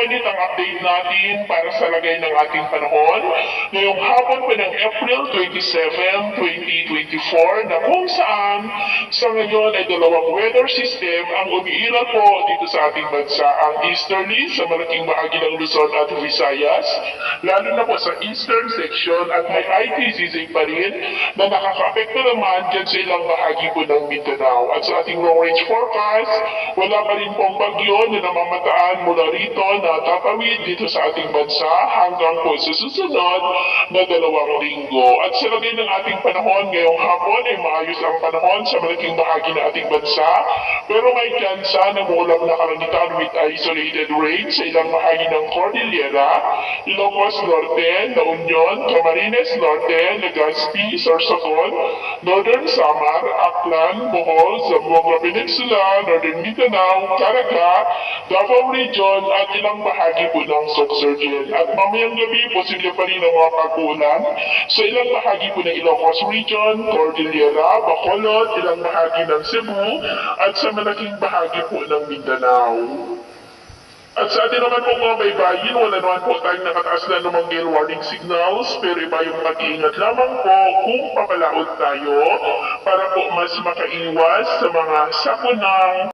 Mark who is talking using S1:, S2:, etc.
S1: ulit ang update natin para sa lagay ng ating panahon ngayong hapon pa ng April 27, 2024 na kung saan sa ngayon ay dalawang weather system ang umiiral po dito sa ating bansa. Ang easterly sa malaking bahagi ng Luzon at Visayas, lalo na po sa eastern section at may ITCZ pa rin na nakaka-apekto naman dyan sa ilang bahagi po ng Mindanao. At sa ating long range forecast, wala pa rin pong bagyo na namamataan mula rito na tatawid dito sa ating bansa hanggang po sa susunod na 2 linggo. At sa lagay ng ating panahon ngayong hapon ay maayos ang panahon sa malaking bahagi ng ating bansa, pero may tsansa na mulap na kalangitan with isolated rain sa ilang bahagi ng Cordillera, Ilocos Norte, La Union, Camarines Norte, Legazpi, Sorsogon, Northern Samar, Aklan, Bohol, Zamboanga Peninsula, Northern Mindanao, Caraga, Davao Region at ilang bahagi po ng Sorsogon. At mamayang gabi, posible pa rin ang mga pag-ulan sa ilang bahagi po ng Ilocos Region, Cordillera, Bacolod, ilang bahagi ng Cebu at sa malaking bahagi po ng Mindanao. At sa atin naman po mga baybayin, wala naman po tayong nakataas na namang gale warning signals, pero iba yung mag-iingat lamang po kung papalaot tayo para po mas makaiwas sa mga sakunang